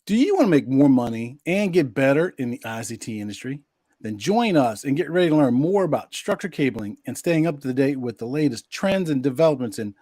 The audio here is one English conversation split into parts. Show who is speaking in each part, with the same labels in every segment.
Speaker 1: Do you want to make more money and get better in the ICT industry? Then join us and get ready to learn more about structured cabling and staying up to date with the latest trends and developments in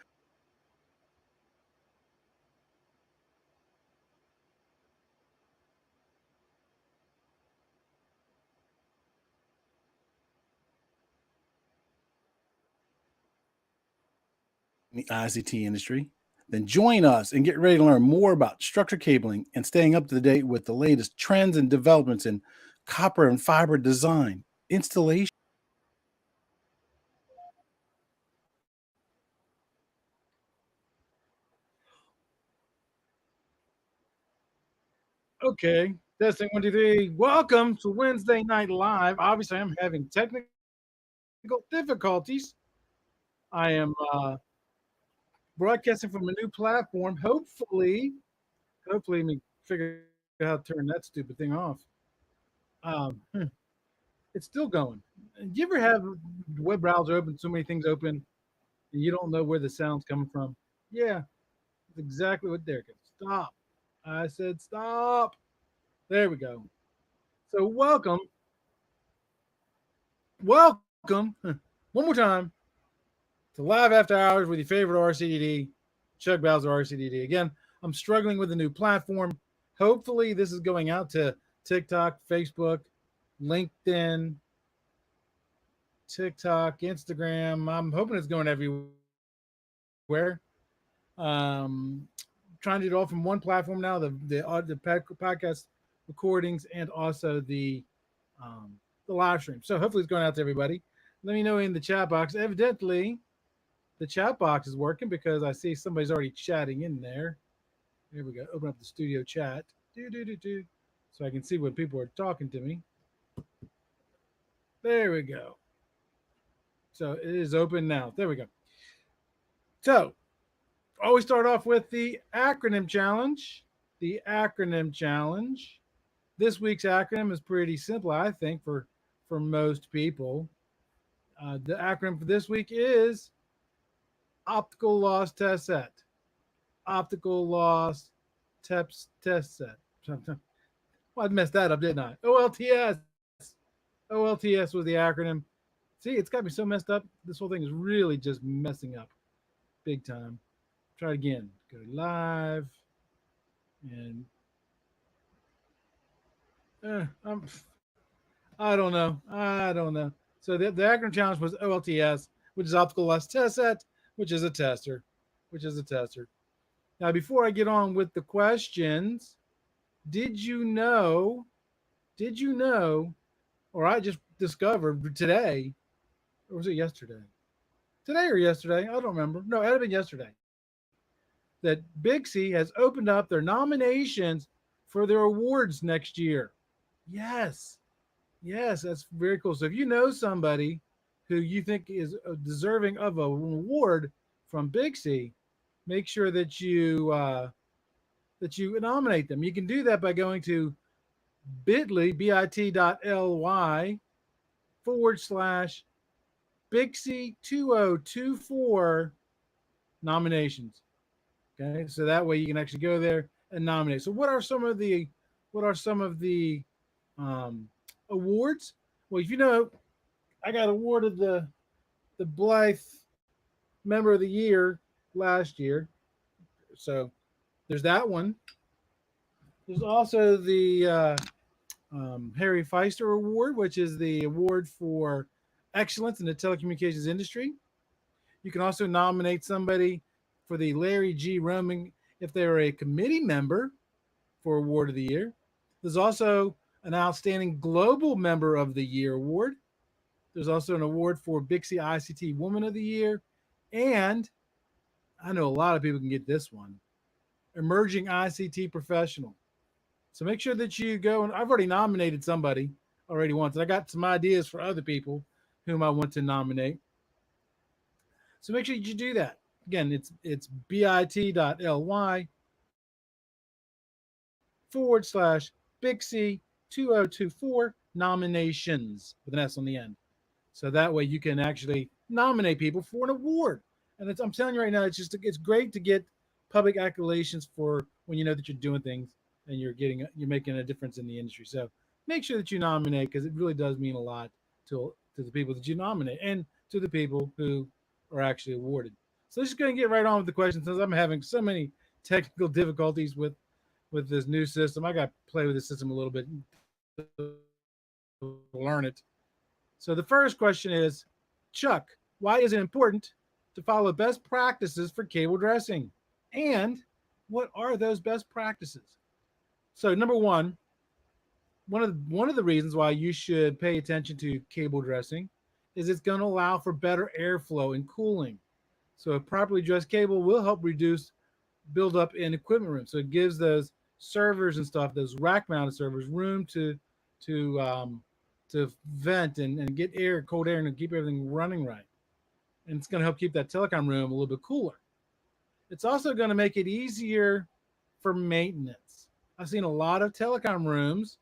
Speaker 1: the ICT industry. Then join us and get ready to learn more about structured cabling and staying up to date with the latest trends and developments in copper and fiber design, installation. Okay, testing 1, 2, 3. Welcome to Wednesday Night Live. Obviously, I'm having technical difficulties. I am broadcasting from a new platform. Hopefully, let me figure out how to turn that stupid thing off. Hmm, it's still going. Do you ever have the web browser open, so many things open, and you don't know where the sound's coming from? Yeah, that's exactly what there goes. Stop. I said stop. There we go. So welcome, one more time to Live After Hours with your favorite RCDD, Chuck Bowser RCDD. Again, I'm struggling with a new platform. Hopefully, this is going out to TikTok, Facebook, LinkedIn, TikTok, Instagram. I'm hoping it's going everywhere. Um, Trying to do it all from one platform now. The podcast recordings and also um, the live stream. So hopefully it's going out to everybody. Let me know in the chat box. Evidently, the chat box is working because I see somebody's already chatting in there. Here we go. Open up the studio chat. Do. So I can see when people are talking to me. There we go. So it is open now. There we go. So always start off with the acronym challenge. The acronym challenge. This week's acronym is pretty simple, I think, for most people. The acronym for this week is optical loss test set. Optical loss test set. Well, I messed that up, didn't I? OLTS. OLTS was the acronym. See, it's got me so messed up. This whole thing is really just messing up big time. Try it again. Go live and I'm, I don't know. I don't know. So the acronym challenge was OLTS, which is optical loss test set, which is a tester, which is a tester. Now, before I get on with the questions, did you know? Did you know? Or I just discovered today, or was it yesterday? Today or yesterday? I don't remember. No, it had been yesterday. That Big C has opened up their nominations for their awards next year. Yes, yes, that's very cool. So if you know somebody who you think is deserving of an award from Big C, make sure that you nominate them. You can do that by going to bit.ly / Big C 2024 nominations. Okay, so that way you can actually go there and nominate. So what are some of the um, awards? Well, if you know, I got awarded the Blythe Member of the Year last year. So there's that one. There's also the Harry Feister Award, which is the award for excellence in the telecommunications industry. You can also nominate somebody for the Larry G. Roman if they're a committee member for Award of the Year. There's also an Outstanding Global Member of the Year award. There's also an award for Bixie ICT Woman of the Year. And I know a lot of people can get this one Emerging ICT Professional. So make sure that you go and I've already nominated somebody already once. And I got some ideas for other people whom I want to nominate. So make sure you do that. Again, it's bit.ly / Big C 2024 nominations with an S on the end. So that way you can actually nominate people for an award. And I'm telling you right now, it's great to get public accolations for when you know that you're doing things and you're making a difference in the industry. So make sure that you nominate, because it really does mean a lot to the people that you nominate and to the people who are actually awarded. So let's just going to get right on with the questions, since I'm having so many technical difficulties with this new system. I got to play with the system a little bit to learn it. So the first question is, Chuck, why is it important to follow best practices for cable dressing? And what are those best practices? So number one of the reasons why you should pay attention to cable dressing is it's going to allow for better airflow and cooling. So a properly dressed cable will help reduce buildup in equipment room. So it gives those servers and stuff, those rack mounted servers, room to to vent and get air, cold air, and keep everything running right. And it's going to help keep that telecom room a little bit cooler. It's also going to make it easier for maintenance. I've seen a lot of telecom rooms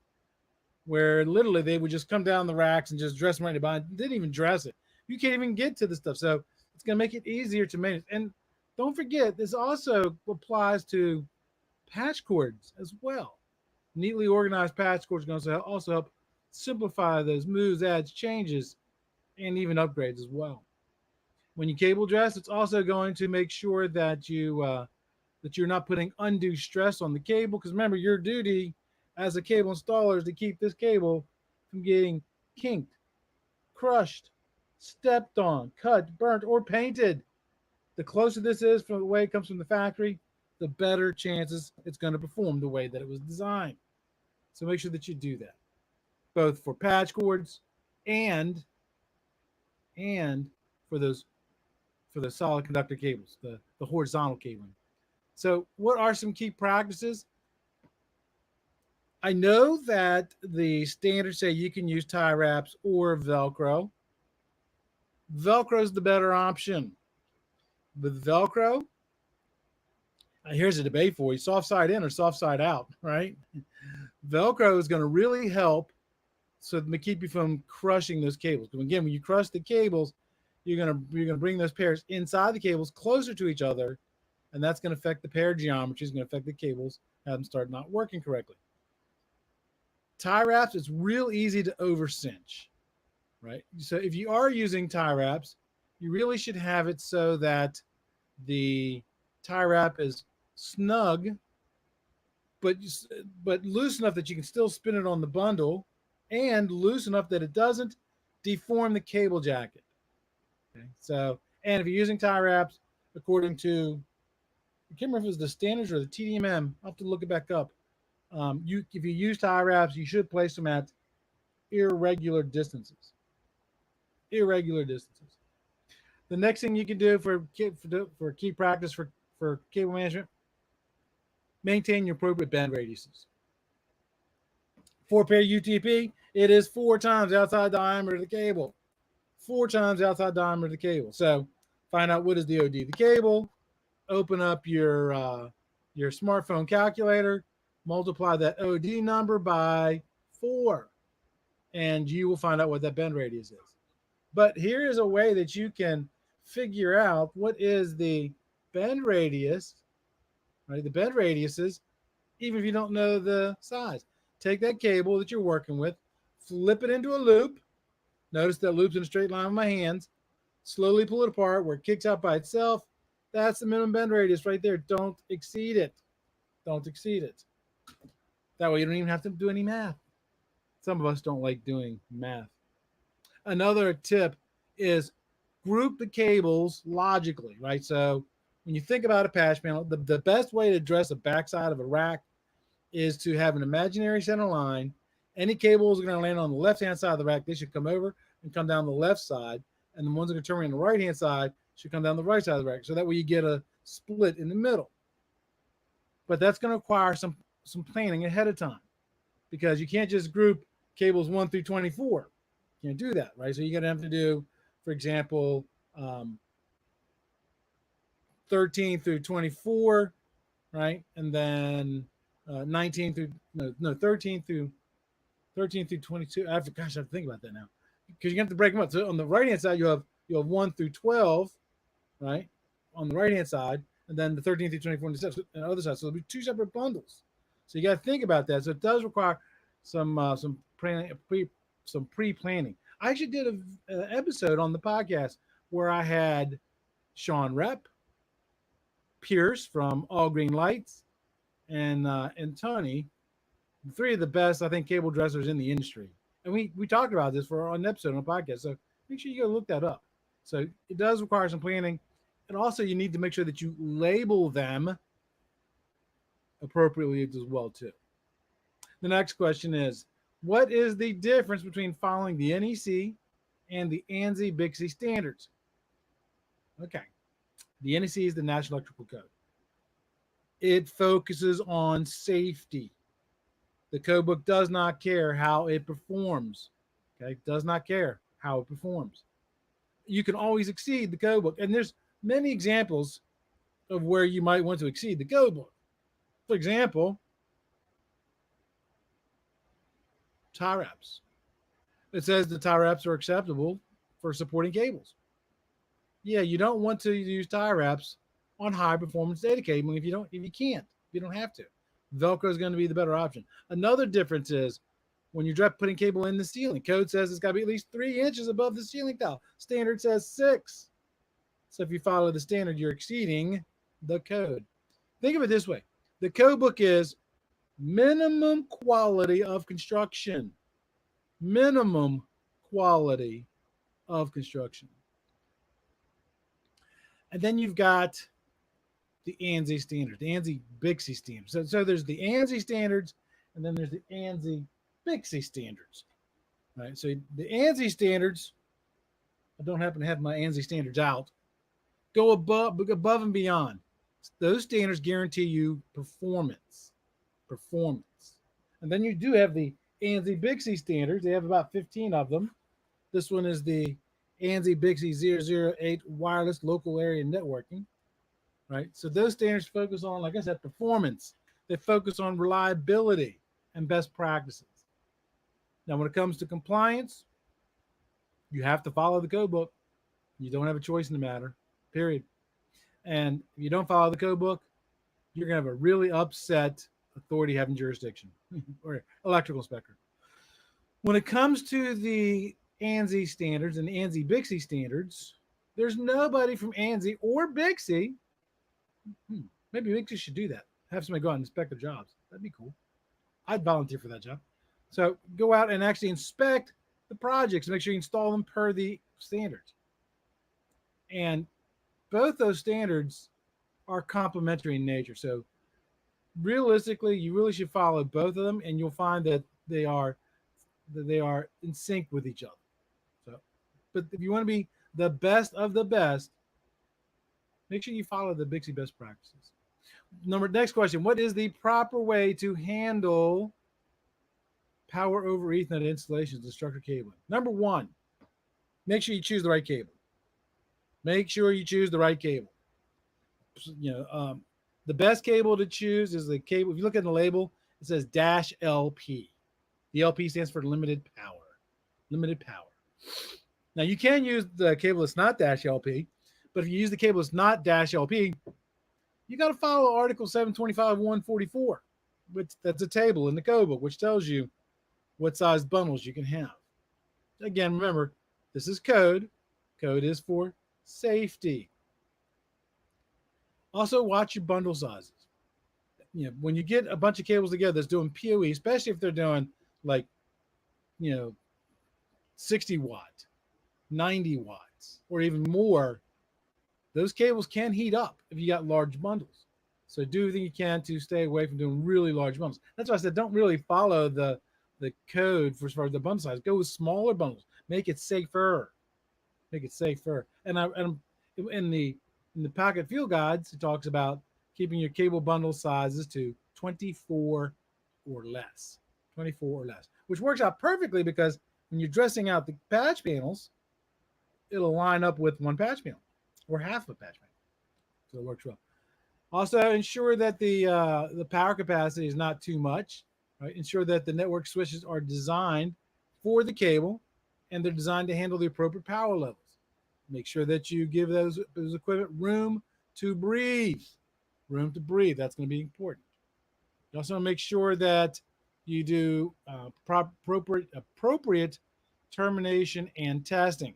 Speaker 1: where literally they would just come down the racks and just dress them right behind. Didn't even dress it. You can't even get to the stuff. So it's going to make it easier to manage. And don't forget, this also applies to patch cords as well. Neatly organized patch cords are going to also help simplify those moves, adds, changes, and even upgrades as well. When you cable dress, it's also going to make sure that you're not putting undue stress on the cable. Because remember, your duty as a cable installer is to keep this cable from getting kinked, crushed, stepped on, cut, burnt, or painted. The closer this is from the way it comes from the factory, the better chances it's going to perform the way that it was designed. So make sure that you do that, both for patch cords and and for those for the solid conductor cables, the horizontal cabling. So what are some key practices? I know that the standards say you can use tie wraps or Velcro. Velcro is the better option. With Velcro, here's a debate for you: soft side in or soft side out, right? Velcro is going to really help so to keep you from crushing those cables. Because again, when you crush the cables, you're gonna bring those pairs inside the cables closer to each other, and that's going to affect the pair geometry. It's going to affect the cables, have them start not working correctly. Tie wraps, it's real easy to over cinch, right? So if you are using tie wraps, you really should have it so that the tie wrap is snug, but loose enough that you can still spin it on the bundle, and loose enough that it doesn't deform the cable jacket. Okay, so and if you're using tie wraps, according to, I can't remember if it was the standards or the TDMM, I'll have to look it back up. If you use tie wraps, you should place them at irregular distances. Irregular distances. The next thing you can do for key practice for cable management, maintain your appropriate bend radiuses. 4-pair UTP, it is 4 times outside diameter of the cable. 4 times outside diameter of the cable. So find out what is the OD of the cable, open up your smartphone calculator, multiply that OD number by 4, and you will find out what that bend radius is. But here is a way that you can figure out what is the bend radius, right? The bend radiuses, even if you don't know the size. Take that cable that you're working with, flip it into a loop. Notice that loop's in a straight line with my hands. Slowly pull it apart where it kicks out by itself. That's the minimum bend radius right there. Don't exceed it. Don't exceed it. That way you don't even have to do any math. Some of us don't like doing math. Another tip is group the cables logically, right? So when you think about a patch panel, the best way to address the backside of a rack is to have an imaginary center line. Any cables are going to land on the left-hand side of the rack. They should come over and come down the left side. And the ones that are turning on the right-hand side should come down the right side of the rack. So that way you get a split in the middle. But that's going to require some planning ahead of time, because you can't just group cables 1 through 24. You can't do that, right? So you're going to have to do, for example, 13 through 24, right? And then 19 through, no, 13 through 22. I have to think about that now, because you have to break them up. So on the right hand side, you have 1 through 12, right? On the right hand side, and then the 13 through 24 on the other side. So there'll be 2 separate bundles. So you got to think about that. So it does require some some pre-planning. I actually did an episode on the podcast where I had Sean Rep, Pierce from All Green Lights, and Tony, three of the best, I think, cable dressers in the industry. And we talked about this for an episode on the podcast. So make sure you go look that up. So it does require some planning. And also you need to make sure that you label them appropriately as well too. The next question is, what is the difference between following the NEC and the ANSI BICSI standards? Okay. The NEC is the National Electrical Code. It focuses on safety. The code book does not care how it performs. Okay, does not care how it performs. You can always exceed the code book, and there's many examples of where you might want to exceed the code book. For example, tie wraps. It says the tie wraps are acceptable for supporting cables. Yeah, you don't want to use tie wraps on high performance data cabling if you can't. You don't have to. Velcro is going to be the better option. Another difference is when you're putting cable in the ceiling, code says it's got to be at least 3 inches above the ceiling tile. Standard says 6. So if you follow the standard, you're exceeding the code. Think of it this way. The code book is minimum quality of construction. Minimum quality of construction. And then you've got the ANSI standard, the ANSI BICSI standards. So there's the ANSI standards, and then there's the ANSI BICSI standards. Right. So the ANSI standards, I don't happen to have my ANSI standards out, go above and beyond. Those standards guarantee you performance. And then you do have the ANSI BICSI standards. They have about 15 of them. This one is the ANSI BICSI 008 wireless local area networking. Right. So those standards focus on, like I said, performance. They focus on reliability and best practices. Now, when it comes to compliance, you have to follow the code book. You don't have a choice in the matter, period. And if you don't follow the code book, you're going to have a really upset authority having jurisdiction or electrical inspector. When it comes to the ANSI standards and the ANSI BICSI standards, there's nobody from ANSI or BICSI. Maybe BICSI should do that. Have somebody go out and inspect their jobs. That'd be cool. I'd volunteer for that job. So go out and actually inspect the projects, make sure you install them per the standards. And both those standards are complementary in nature. So realistically, you really should follow both of them, and you'll find that they are in sync with each other. So, but if you want to be the best of the best, make sure you follow the BICSI best practices. Next question. What is the proper way to handle power over Ethernet installations and structured cabling? Number one, make sure you choose the right cable. Make sure you choose the right cable. The best cable to choose is the cable. If you look at the label, it says -LP. The LP stands for limited power. Limited power. Now, you can use the cable that's not -LP, but if you use the cable that's not -LP, you got to follow Article 725.144, which that's a table in the code book, which tells you what size bundles you can have. Again, remember, this is code. Code is for safety. Also, watch your bundle sizes. When you get a bunch of cables together that's doing PoE, especially if they're doing 60 watt, 90 watts, or even more, those cables can heat up if you got large bundles. So do everything you can to stay away from doing really large bundles. That's why I said don't really follow the code for as far as the bundle size. Go with smaller bundles. Make it safer. And in the Packet Field Guides, it talks about keeping your cable bundle sizes to 24 or less. 24 or less, which works out perfectly because when you're dressing out the patch panels, it'll line up with one patch panel or half a patch panel. So it works well. Also, ensure that the power capacity is not too much. Right? Ensure that the network switches are designed for the cable and they're designed to handle the appropriate power levels. Make sure that you give those equipment room to breathe. Room to breathe. That's going to be important. You also want to make sure that you do appropriate termination and testing.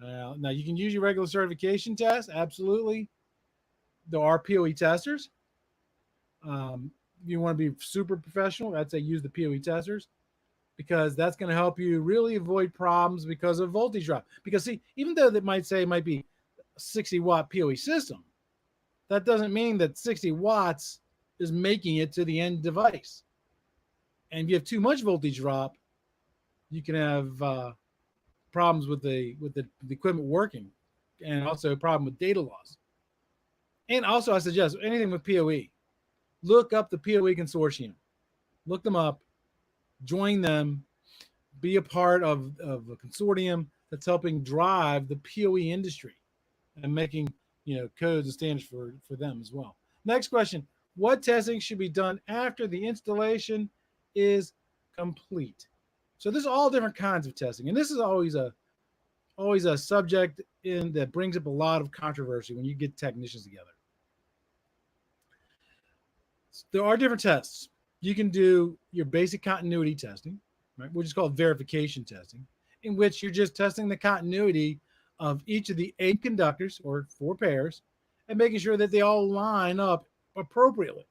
Speaker 1: Now, you can use your regular certification test, absolutely. There are POE testers. Um, you want to be super professional, I'd say use the POE testers because that's going to help you really avoid problems because of voltage drop. Because, see, even though that might say it might be a 60-watt POE system, that doesn't mean that 60 watts is making it to the end device. And if you have too much voltage drop, you can have problems with the equipment working, and also a problem with data loss. And also, I suggest anything with PoE, look up the PoE consortium, look them up, join them, be a part of a consortium that's helping drive the PoE industry and making codes and standards for them as well. Next question: what testing should be done after the installation is complete? So there's all different kinds of testing, and this is always a subject that brings up a lot of controversy when you get technicians together. There are different tests. You can do your basic continuity testing, right, which is called verification testing, in which you're just testing the continuity of each of the 8 conductors or 4 pairs and making sure that they all line up appropriately.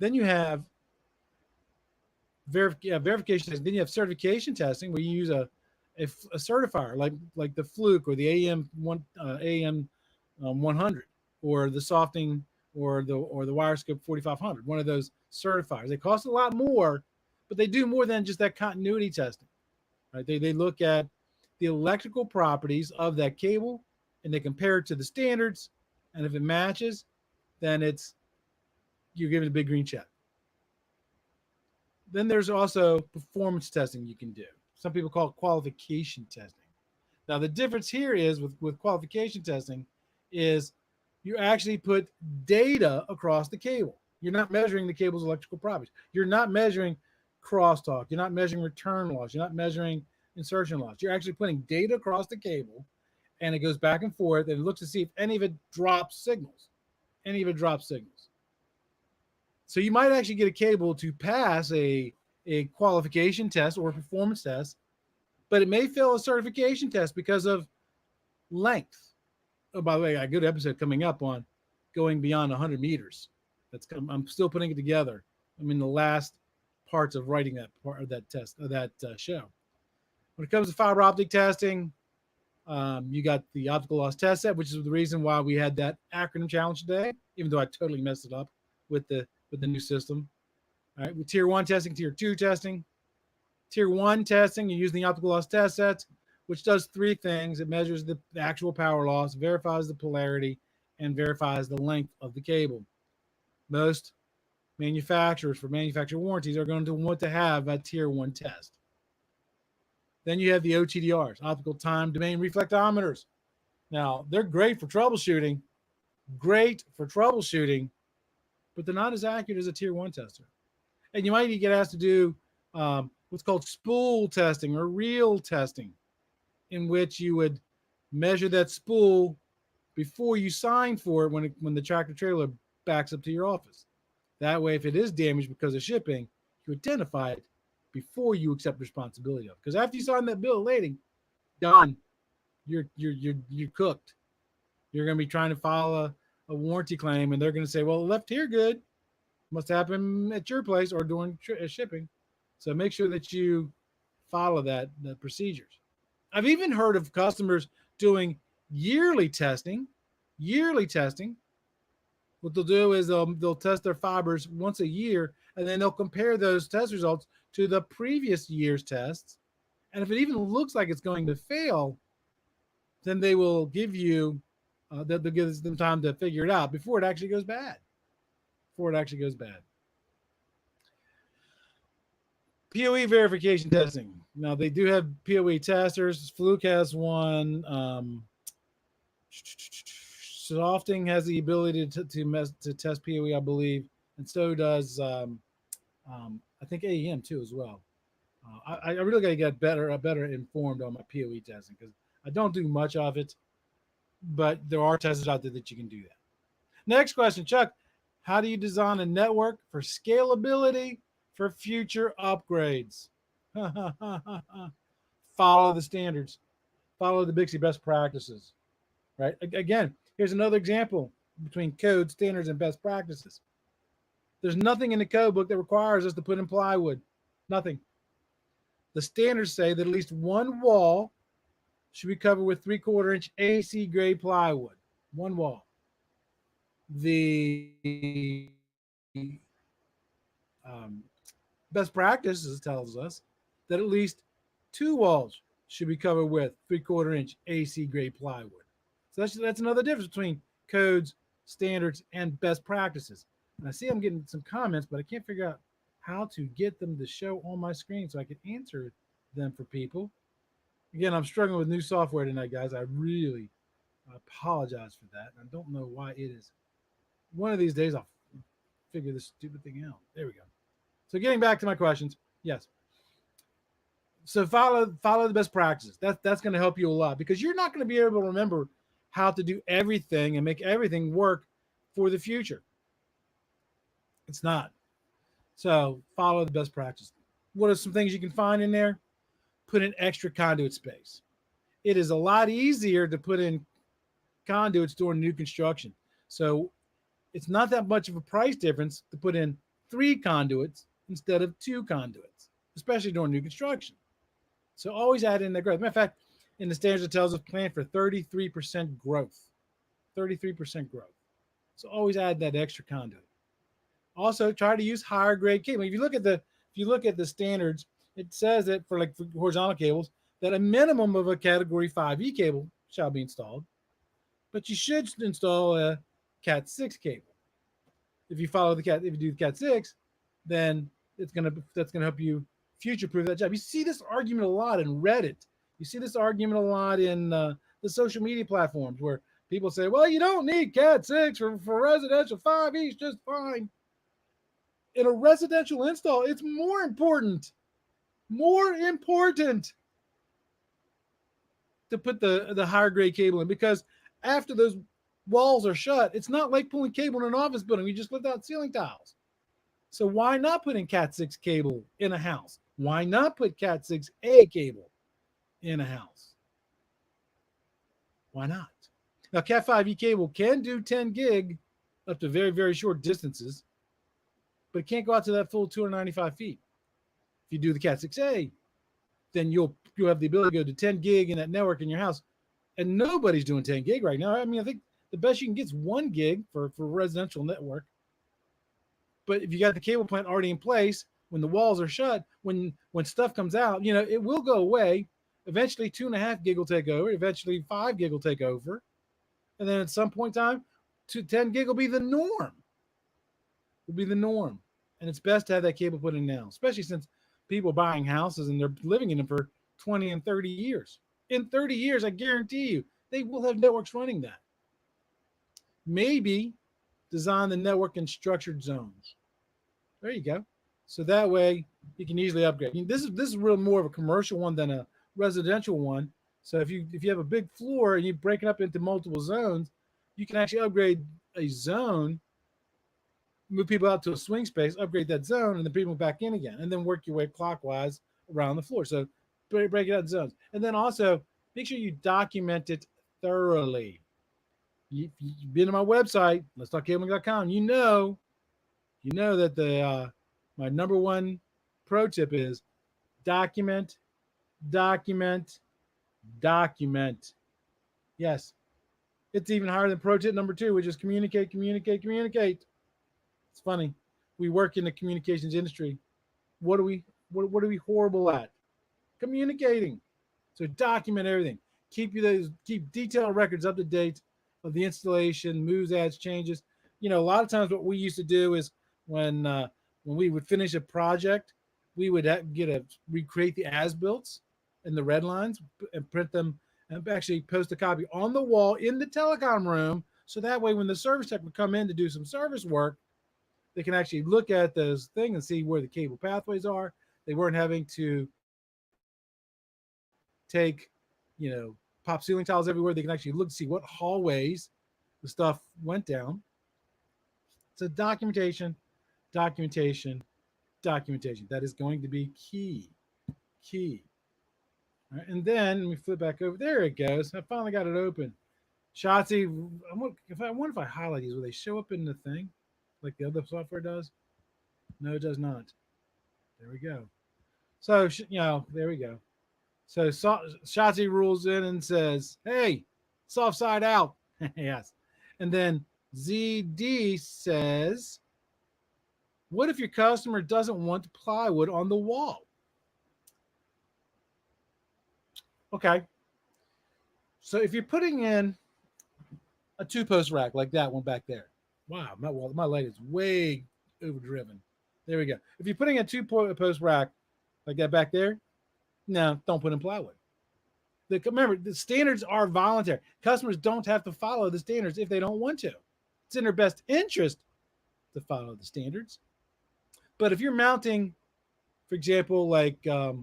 Speaker 1: Then you have verification testing. Then you have certification testing where you use a certifier like the Fluke or the AM 100 or the Softing or the Wirescope 4500. One of those certifiers. They cost a lot more, but they do more than just that continuity testing. Right? They look at the electrical properties of that cable and they compare it to the standards, and if it matches, then you're given a big green check. Then there's also performance testing you can do. Some people call it qualification testing. Now, the difference here is with qualification testing is you actually put data across the cable. You're not measuring the cable's electrical properties. You're not measuring crosstalk. You're not measuring return loss. You're not measuring insertion loss. You're actually putting data across the cable, and it goes back and forth, and it looks to see if any of it drops signals. So you might actually get a cable to pass a qualification test or a performance test, but it may fail a certification test because of length. Oh, by the way, I got a good episode coming up on going beyond 100 meters. I'm still putting it together. I'm in the last parts of writing that part of that test of that show. When it comes to fiber optic testing, you got the optical loss test set, which is the reason why we had that acronym challenge today, even though I totally messed it up with the new system. All right, with tier 1 testing, tier 2 testing. Tier 1 testing, you use the optical loss test set, which does 3 things. It measures the actual power loss, verifies the polarity, and verifies the length of the cable. Most manufacturers, for manufacturer warranties, are going to want to have a tier 1 test. Then you have the OTDRs, optical time domain reflectometers. Now, they're great for troubleshooting, but they're not as accurate as a tier 1 tester. And you might get asked to do what's called spool testing or reel testing, in which you would measure that spool before you sign for it when the tractor trailer backs up to your office. That way, if it is damaged because of shipping, you identify it before you accept responsibility of it. Because after you sign that bill of lading, done. You're cooked. You're going to be trying to file a warranty claim, and they're going to say, well, it left here good. Must happen at your place or during shipping. So make sure that you follow the procedures. I've even heard of customers doing yearly testing. What they'll do is they'll test their fibers once a year, and then they'll compare those test results to the previous year's tests. And if it even looks like it's going to fail, then they will give you, they'll give them time to figure it out before it actually goes bad. PoE verification testing. Now, they do have PoE testers. Fluke has one. Softing has the ability to test PoE, I believe, and so does I think AEM too as well. I really got to get better informed on my PoE testing because I don't do much of it, but there are testers out there that you can do that. Next question, Chuck. How do you design a network for scalability for future upgrades? Follow the standards. Follow the Bixby best practices. Right? Again, here's another example between code, standards, and best practices. There's nothing in the code book that requires us to put in plywood. Nothing. The standards say that at least one wall should be covered with 3/4 inch AC grade plywood. One wall. The best practices tells us that at least two walls should be covered with 3/4 inch AC grade plywood. So that's another difference between codes, standards, and best practices. And I see I'm getting some comments, but I can't figure out how to get them to show on my screen so I can answer them for people. Again, I'm struggling with new software tonight, guys. I really apologize for that. I don't know why it is. One of these days, I'll figure this stupid thing out. There we go. So getting back to my questions, yes. So follow the best practices. That's going to help you a lot because you're not going to be able to remember how to do everything and make everything work for the future. It's not. So follow the best practices. What are some things you can find in there? Put in extra conduit space. It is a lot easier to put in conduits during new construction. So it's not that much of a price difference to put in 3 conduits instead of 2 conduits, especially during new construction. So always add in the growth. Matter of fact, in the standards, it tells us plan for 33% growth. 33% growth. So always add that extra conduit. Also, try to use higher grade cable. If you look at the standards, it says that for horizontal cables, that a minimum of a category 5E cable shall be installed, but you should install a Cat 6 cable. If you do the Cat 6, then that's gonna help you future proof that job. You see this argument a lot in Reddit. You see this argument a lot in the social media platforms where people say, "Well, you don't need Cat 6 for residential. 5E is just fine." In a residential install, it's more important to put the higher grade cable in because after those walls are shut, it's not like pulling cable in an office building. You just lift out ceiling tiles. So why not put in Cat 6 cable in a house? Why not put Cat 6A cable in a house? Why not? Now, Cat 5E cable can do 10 gig up to very, very short distances, but it can't go out to that full 295 feet. If you do the Cat 6A, then you'll have the ability to go to 10 gig in that network in your house. And nobody's doing 10 gig right now. I mean, I think the best you can get is 1 gig for residential network. But if you got the cable plant already in place, when the walls are shut, when stuff comes out, it will go away. Eventually, 2.5 gig will take over. Eventually, 5 gig will take over, and then at some point in time, 10 gig will be the norm. Will be the norm, and it's best to have that cable put in now, especially since people are buying houses and they're living in them for 20 and 30 years. In 30 years, I guarantee you, they will have networks running that. Maybe design the network in structured zones. There you go. So that way you can easily upgrade. This is really more of a commercial one than a residential one. So if you have a big floor and you break it up into multiple zones, you can actually upgrade a zone, move people out to a swing space, upgrade that zone, and then bring them back in again, and then work your way clockwise around the floor. So break it out in zones, and then also make sure you document it thoroughly. You've been to my website, letstalkcabling.com. You know that the my number one pro tip is document, document, document. Yes, it's even higher than pro tip number 2, which is communicate, communicate, communicate. It's funny. We work in the communications industry. What are we horrible at? Communicating. So document everything. Keep detailed records up to date of the installation, moves, adds, changes. A lot of times what we used to do is when we would finish a project, we would recreate the as-builts and the red lines and print them and actually post a copy on the wall in the telecom room. So that way, when the service tech would come in to do some service work, they can actually look at those things and see where the cable pathways are. They weren't having to take, pop ceiling tiles everywhere. They can actually look to see what hallways the stuff went down. So documentation, documentation, documentation. That is going to be key. Key. All right, and then let me flip back over. There it goes. I finally got it open. Shotzi, I wonder if I highlight these, will they show up in the thing like the other software does? No, it does not. There we go. So there we go. So Shotzi rules in and says, "Hey, soft side out." Yes, and then ZD says, "What if your customer doesn't want plywood on the wall?" Okay, so if you're putting in a two-post rack like that one back there, wow, my light is way overdriven. There we go. If you're putting a two-post rack like that back there, no, don't put in plywood. Remember, the standards are voluntary. Customers don't have to follow the standards if they don't want to. It's in their best interest to follow the standards. But if you're mounting, for example, like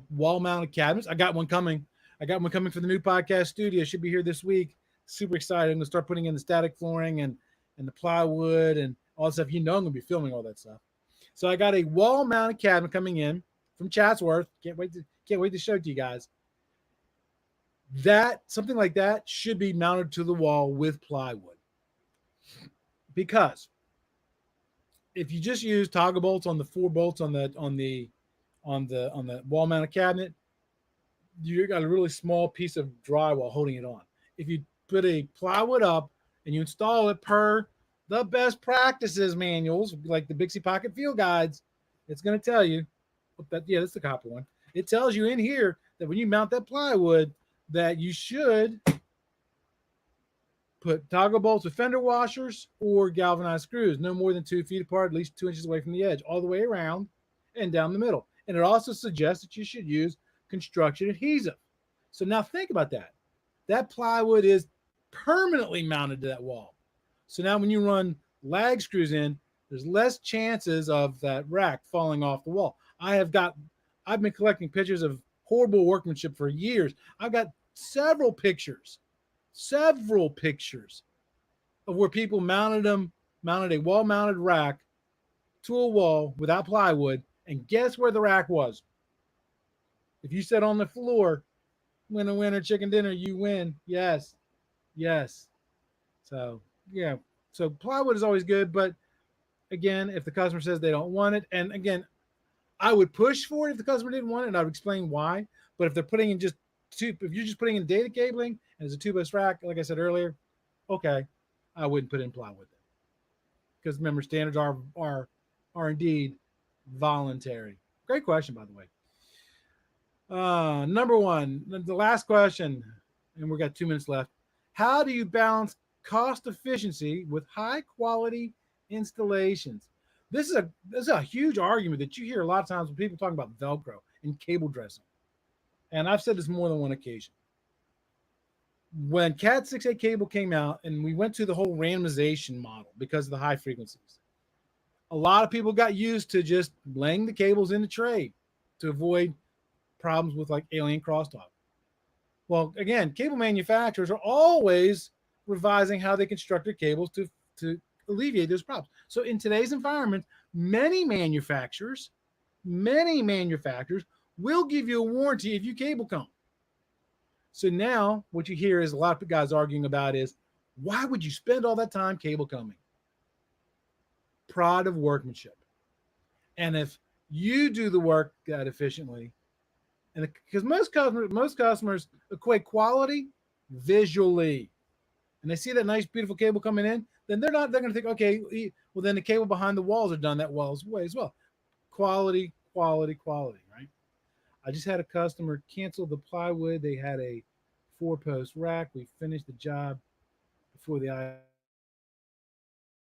Speaker 1: wall-mounted cabinets, I got one coming. I got one coming for the new podcast studio. Should be here this week. Super excited. I'm gonna start putting in the static flooring and the plywood and all that stuff. I'm gonna be filming all that stuff. So I got a wall-mounted cabinet coming in from Chatsworth. Can't wait to show it to you guys. That something like that should be mounted to the wall with plywood, because if you just use toggle bolts on the 4 bolts on the wall mounted cabinet, you got a really small piece of drywall holding it on. If you put a plywood up and you install it per the best practices manuals, like the Bixie Pocket Field Guides, it's going to tell you that, yeah, that's the copper one. It tells you in here that when you mount that plywood, that you should put toggle bolts with fender washers or galvanized screws, no more than 2 feet apart, at least 2 inches away from the edge, all the way around and down the middle. And it also suggests that you should use construction adhesive. So now think about that. That plywood is permanently mounted to that wall. So now when you run lag screws in, there's less chances of that rack falling off the wall. I've been collecting pictures of horrible workmanship for years. I've got several pictures of where people mounted a wall-mounted rack to a wall without plywood, and guess where the rack was? If you sit on the floor, win a winner chicken dinner, you win. Yes. So yeah, so plywood is always good, but again, if the customer says they don't want it, and again, I would push for it if the customer didn't want it, and I would explain why. But if they're putting in if you're just putting in data cabling and it's a 2-post rack, like I said earlier, okay, I wouldn't put in plywood then, because remember, standards are indeed voluntary. Great question, by the way. Number one, the last question, and we've got 2 minutes left. How do you balance cost efficiency with high quality installations? This is a huge argument that you hear a lot of times when people talk about Velcro and cable dressing. And I've said this more than one occasion. When Cat 6A cable came out and we went to the whole randomization model because of the high frequencies, a lot of people got used to just laying the cables in the tray to avoid problems with like alien crosstalk. Well, again, cable manufacturers are always revising how they construct their cables to alleviate those problems. So in today's environment, many manufacturers will give you a warranty if you cable comb. So now what you hear is a lot of guys arguing about is, why would you spend all that time cable combing? Pride of workmanship. And if you do the work that efficiently, and because most customers equate quality visually, and they see that nice, beautiful cable coming in, then they're going to think, okay, well, then the cable behind the walls are done that way as well. Quality, right? I just had a customer cancel the plywood. They had a 4-post rack. We finished the job before the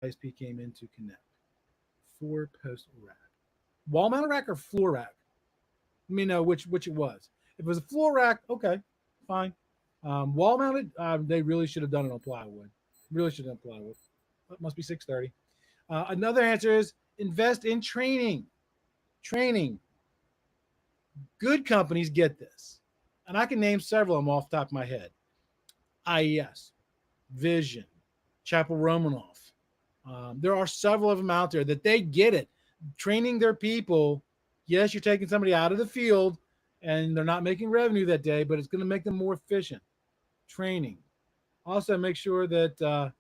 Speaker 1: ISP came in to connect. 4-post rack. Wall mounted rack or floor rack? Let me know which it was. If it was a floor rack, okay, fine. Wall mounted, they really should have done it on plywood. That must be 630. Another answer is invest in training. Good companies get this. And I can name several of them off the top of my head. IES, Vision, Chapel Romanoff, There are several of them out there that they get it. Training their people, yes, you're taking somebody out of the field and they're not making revenue that day, but it's going to make them more efficient. Training. Also, make sure that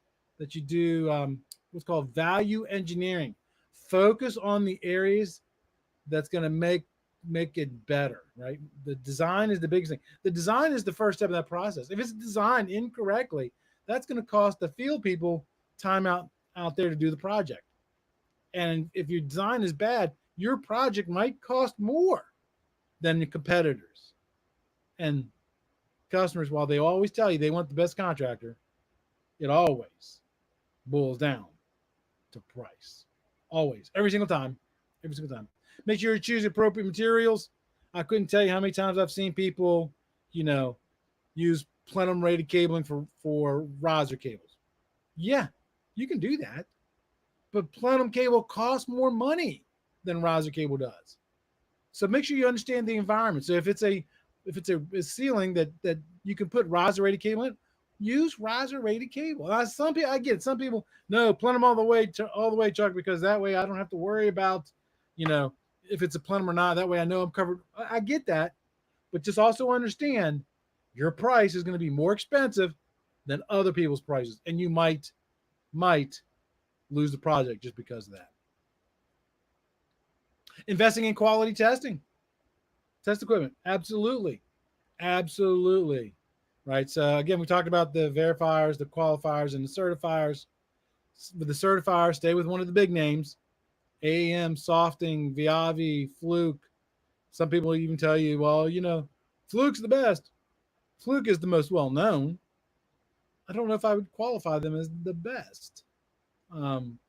Speaker 1: you do what's called value engineering. Focus on the areas that's going to make it better, right? The design is the biggest thing. The design is the first step of that process. If it's designed incorrectly, that's going to cost the field people time out there to do the project. And if your design is bad, your project might cost more than the competitors. And customers, while they always tell you they want the best contractor, it always boils down to price. Always. Every single time. Every single time. Make sure you choose appropriate materials. I couldn't tell you how many times I've seen people, use plenum rated cabling for riser cables. Yeah, you can do that. But plenum cable costs more money than riser cable does. So make sure you understand the environment. So if it's a ceiling that you can put riser rated cable in, use riser rated cable. Some people, I get it. Some people, no, plenum all the way, Chuck, because that way I don't have to worry about, if it's a plenum or not. That way I know I'm covered. I get that, but just also understand your price is going to be more expensive than other people's prices, and you might lose the project just because of that. Investing in quality testing, test equipment, absolutely, right. So again, we talked about the verifiers, the qualifiers, and the certifiers. With the certifiers, stay with one of the big names: AAM, Softing, Viavi, Fluke. Some people even tell you, well, Fluke's the best. Fluke is the most well known. I don't know if I would qualify them as the best.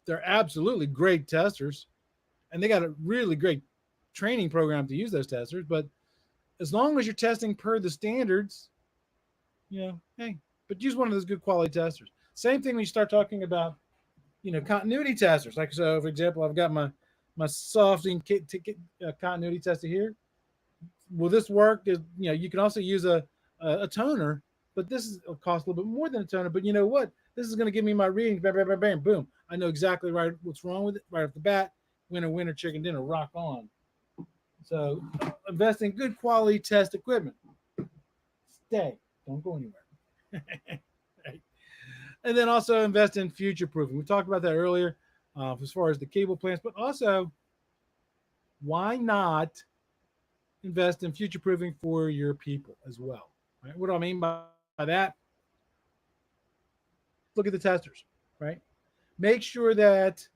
Speaker 1: They're absolutely great testers, and they got a really great training program to use those testers. But as long as you're testing per the standards, hey, but use one of those good quality testers. Same thing when you start talking about, continuity testers. Like, so for example, I've got my Softing continuity tester here. Will this work? You can also use a toner, but will cost a little bit more than a toner. But you know what? This is going to give me my reading. Bam, bam, bam, bam, boom. I know exactly what's wrong with it right off the bat. Winner, chicken dinner, rock on. So invest in good quality test equipment. Stay. Don't go anywhere. Right. And then also invest in future proofing. We talked about that earlier as far as the cable plants, but also why not invest in future proofing for your people as well? Right? What do I mean by that? Look at the testers, right? Make sure that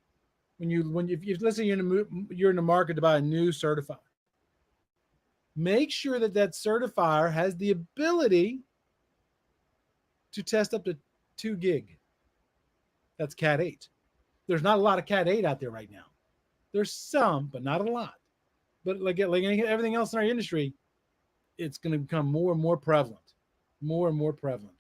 Speaker 1: if let's say you're in the market to buy a new certifier, make sure that certifier has the ability to test up to 2 gig. That's Cat 8. There's not a lot of Cat 8 out there right now. There's some, but not a lot. But like everything else in our industry, it's going to become more and more prevalent. More and more prevalent.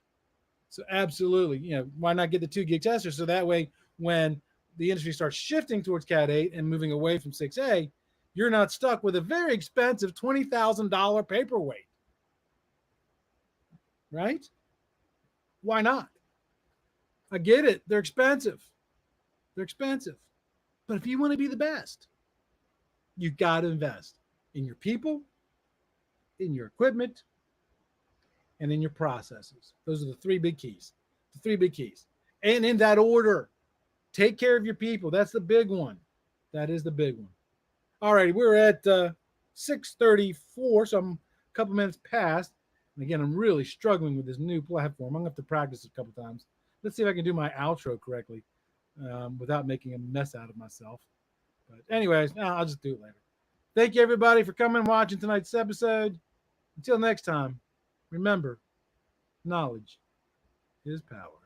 Speaker 1: So absolutely, why not get the 2 gig tester? So that way, when the industry starts shifting towards Cat 8 and moving away from 6A, you're not stuck with a very expensive $20,000 paperweight. Right? Why not? I get it. They're expensive. But if you want to be the best, you got to invest in your people, in your equipment, and in your processes. Those are the 3 big keys. The 3 big keys. And in that order, take care of your people. That's the big one. That is the big one. All right, we're at 6:34, so I'm a couple minutes past. And again, I'm really struggling with this new platform. I'm going to have to practice it a couple times. Let's see if I can do my outro correctly without making a mess out of myself. But anyways, I'll just do it later. Thank you, everybody, for coming and watching tonight's episode. Until next time, remember, knowledge is power.